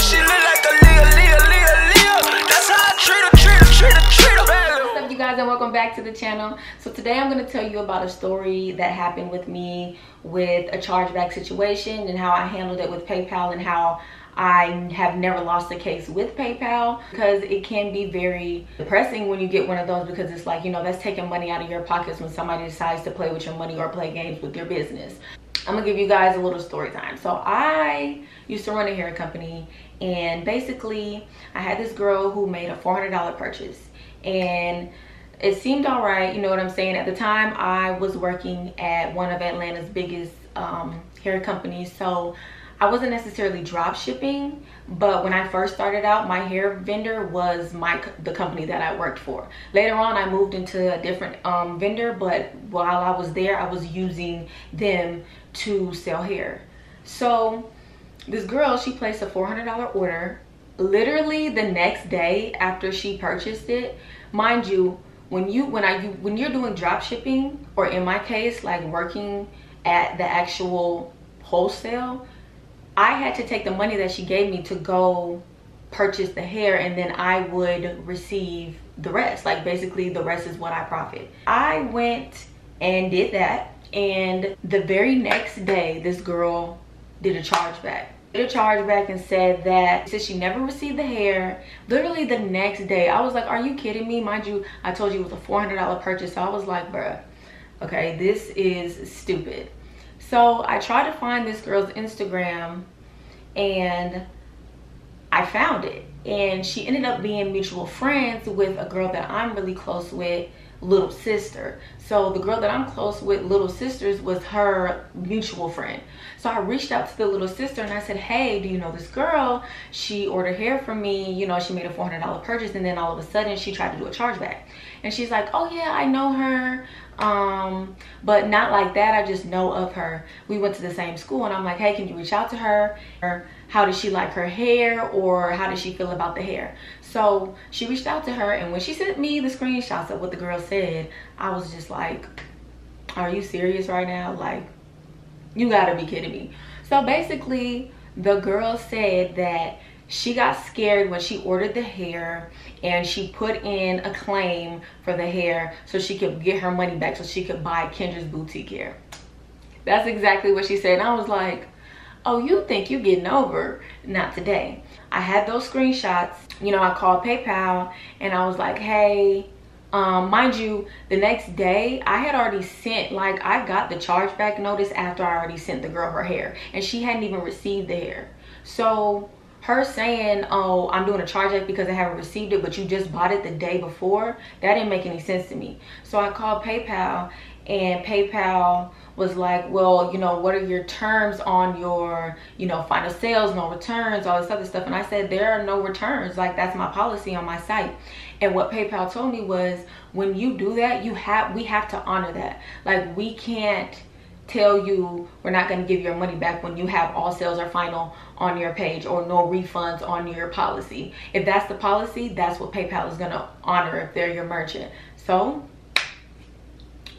She look like a Leo. That's how I treat her. What's up, you guys, and welcome back to the channel. So today I'm going to tell you about a story that happened with me with a chargeback situation and how I handled it with PayPal, and how I have never lost a case with PayPal, because it can be very depressing when you get one of those, because it's like, you know, that's taking money out of your pockets when somebody decides to play with your money or play games with your business. I'm gonna give you guys a little story time. So I used to run a hair company, and basically I had this girl who made a $400 purchase, and it seemed all right, you know what I'm saying. At the time I was working at one of Atlanta's biggest hair companies, so I wasn't necessarily drop shipping, but when I first started out, my hair vendor was the company that I worked for. Later on, I moved into a different vendor, but while I was there, I was using them to sell hair. So this girl, she placed a $400 order literally the next day after she purchased it. Mind you, when you're doing drop shipping, or in my case, like working at the actual wholesale, I had to take the money that she gave me to go purchase the hair, and then I would receive the rest. Like, basically the rest is what I profit. I went and did that, and the very next day this girl did a chargeback. And said that since she never received the hair, literally the next day. I was like, are you kidding me? Mind you, I told you it was a $400 purchase, so I was like, bruh, okay, this is stupid. So I tried to find this girl's Instagram, and I found it, and she ended up being mutual friends with a girl that I'm really close with, little sister. So the girl that I'm close with, little sisters, was her mutual friend. So I reached out to the little sister and I said, hey, do you know this girl? She ordered hair from me, you know, she made a $400 purchase, and then all of a sudden she tried to do a chargeback. And she's like, oh yeah, I know her, but not like that, I just know of her. We went to the same school. And I'm like, hey, can you reach out to her? Or how does she like her hair, or how does she feel about the hair? So she reached out to her, and when she sent me the screenshots of what the girl said, I was just like, are you serious right now? Like, you gotta be kidding me. So basically the girl said that she got scared when she ordered the hair, and she put in a claim for the hair so she could get her money back, so she could buy Kendra's boutique hair. That's exactly what she said. And I was like, oh, you think you're getting over? Not today. I had those screenshots. You know, I called PayPal and I was like, hey, mind you, the next day I had already sent, like, I got the chargeback notice after I already sent the girl her hair, and she hadn't even received the hair. So her saying, oh, I'm doing a chargeback because I haven't received it, but you just bought it the day before, that didn't make any sense to me. So I called PayPal, and PayPal was like, well, you know, what are your terms on your, you know, final sales, no returns, all this other stuff. And I said, there are no returns. Like, that's my policy on my site. And what PayPal told me was, when you do that, we have to honor that. Like, we can't tell you we're not going to give your money back when you have all sales are final on your page, or no refunds on your policy. If that's the policy, that's what PayPal is going to honor if they're your merchant. So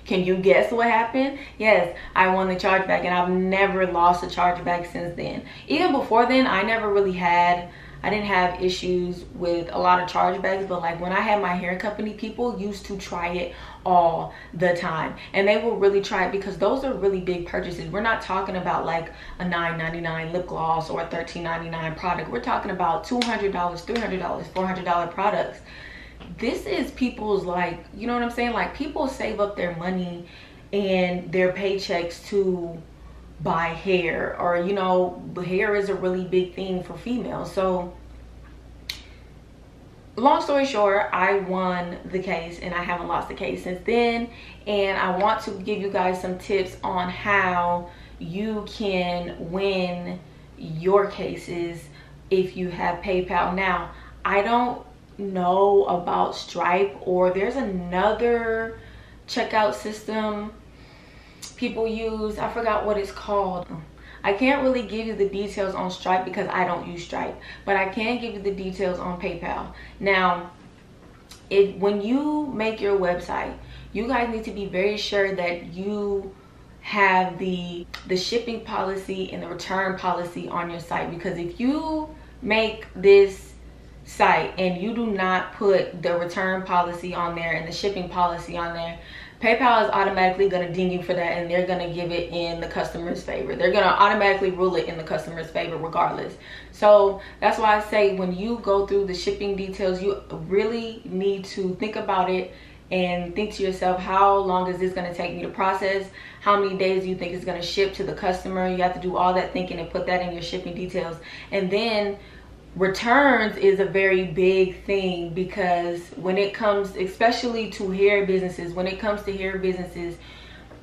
can you guess what happened? Yes, I won the chargeback, and I've never lost a chargeback since then. Even before then, I didn't have issues with a lot of chargebacks, but like when I had my hair company, people used to try it all the time, and they will really try it because those are really big purchases. We're not talking about like a $9.99 lip gloss or a $13.99 product. We're talking about $200, $300, $400 products. This is people's, like, you know what I'm saying? Like, people save up their money and their paychecks to buy hair, or, you know, hair is a really big thing for females. So long story short, I won the case, and I haven't lost the case since then. And I want to give you guys some tips on how you can win your cases if you have PayPal. Now, I don't know about Stripe, or there's another checkout system people use. I forgot what it's called. I can't really give you the details on Stripe because I don't use Stripe, but I can give you the details on PayPal. Now, when you make your website, you guys need to be very sure that you have the shipping policy and the return policy on your site, because if you make this site and you do not put the return policy on there and the shipping policy on there, PayPal is automatically going to ding you for that, and they're going to give it in the customer's favor. They're going to automatically rule it in the customer's favor regardless. So that's why I say when you go through the shipping details, you really need to think about it and think to yourself, how long is this going to take me to process? How many days do you think it's going to ship to the customer? You have to do all that thinking and put that in your shipping details. And then returns is a very big thing, because when it comes, especially to hair businesses,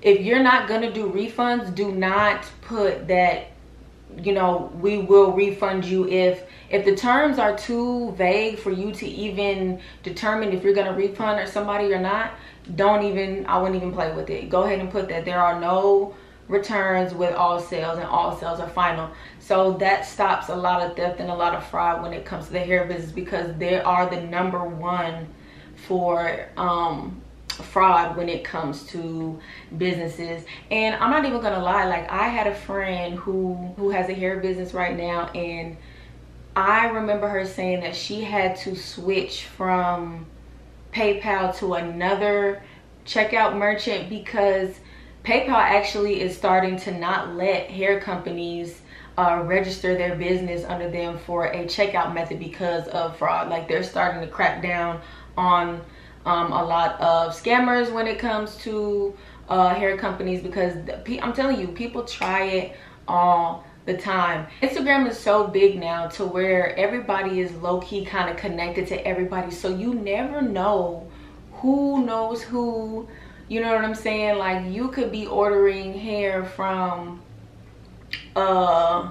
if you're not going to do refunds, do not put that, you know, we will refund you. If the terms are too vague for you to even determine if you're going to refund or somebody or not, I wouldn't even play with it. Go ahead and put that there are no returns with all sales, and all sales are final. So that stops a lot of theft and a lot of fraud when it comes to the hair business, because they are the #1 for fraud when it comes to businesses. And I'm not even gonna lie, like, I had a friend who has a hair business right now, and I remember her saying that she had to switch from PayPal to another checkout merchant because PayPal actually is starting to not let hair companies register their business under them for a checkout method because of fraud. Like, they're starting to crack down on a lot of scammers when it comes to hair companies, because I'm telling you, people try it all the time. Instagram is so big now to where everybody is low-key kind of connected to everybody, so you never know who knows who. You know what I'm saying? Like, you could be ordering hair from I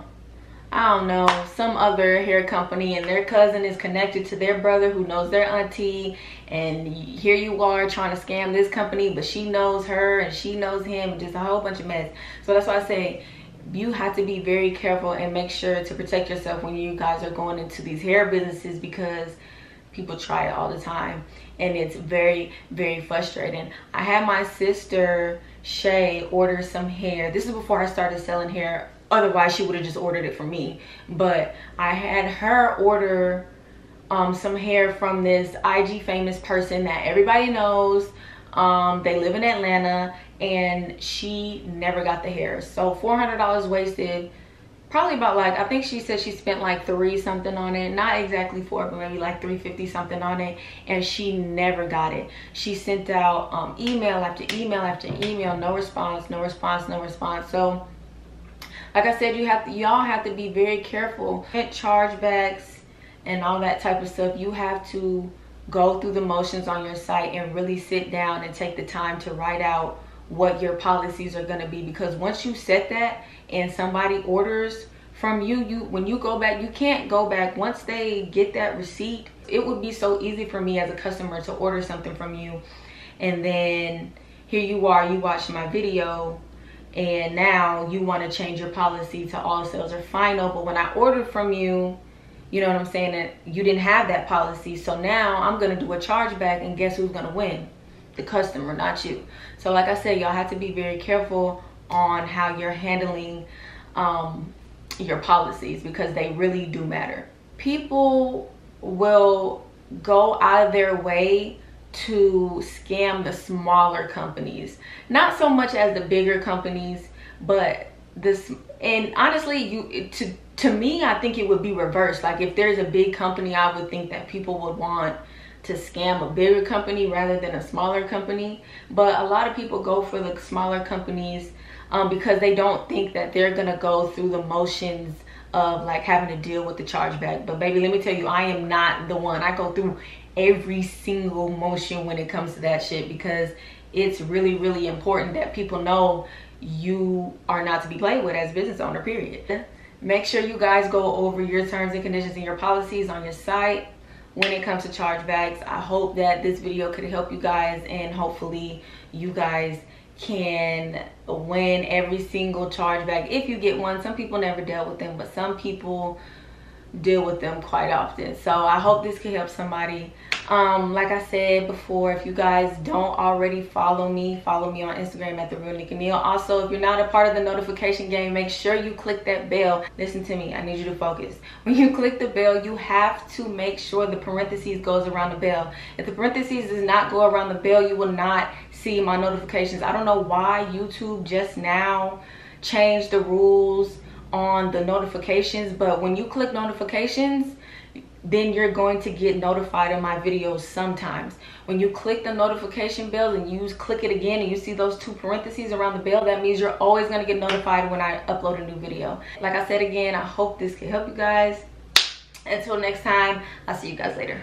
don't know, some other hair company, and their cousin is connected to their brother who knows their auntie, and here you are trying to scam this company, but she knows her and she knows him, just a whole bunch of mess. So that's why I say you have to be very careful and make sure to protect yourself when you guys are going into these hair businesses, because people try it all the time and it's very, very frustrating. I had my sister Shay order some hair. This is before I started selling hair. Otherwise, she would have just ordered it from me. But I had her order some hair from this IG famous person that everybody knows. They live in Atlanta, and she never got the hair. So $400 wasted. Probably about, like, I think she said she spent like $3 something on it. Not exactly $4, but maybe like $350 something on it. And she never got it. She sent out email after email after email. No response, no response, no response. So like I said, y'all have to be very careful. Chargebacks and all that type of stuff. You have to go through the motions on your site and really sit down and take the time to write out what your policies are going to be, because once you set that and somebody orders from you, when you go back, you can't go back. Once they get that receipt, it would be so easy for me as a customer to order something from you, and then here you are, you watched my video, and now you want to change your policy to all sales are final. But when I ordered from you, you know what I'm saying, that you didn't have that policy. So now I'm going to do a chargeback, and guess who's going to win? The customer, not you. So like I said, y'all have to be very careful on how you're handling your policies, because they really do matter. People will go out of their way to scam the smaller companies, not so much as the bigger companies, but this. And honestly, to me, I think it would be reversed. Like, if there's a big company, I would think that people would want to scam a bigger company rather than a smaller company. But a lot of people go for the smaller companies because they don't think that they're gonna go through the motions of like having to deal with the chargeback. But baby, let me tell you, I am not the one. I go through every single motion when it comes to that shit, because it's really, really important that people know you are not to be played with as a business owner, period. Make sure you guys go over your terms and conditions and your policies on your site when it comes to chargebacks. I hope that this video could help you guys, and hopefully you guys can win every single chargeback if you get one. Some people never dealt with them, but some people deal with them quite often. So I hope this can help somebody. Like I said before, if you guys don't already follow me on Instagram at @TheRealNikkiNeal. Also, if you're not a part of the notification game, make sure you click that bell. Listen to me, I need you to focus. When you click the bell, you have to make sure the parentheses goes around the bell. If the parentheses does not go around the bell, you will not see my notifications. I don't know why YouTube just now changed the rules on the notifications, but when you click notifications, then you're going to get notified of my videos sometimes. When you click the notification bell and you click it again and you see those two parentheses around the bell, that means you're always going to get notified when I upload a new video. Like I said again, I hope this can help you guys. Until next time, I'll see you guys later.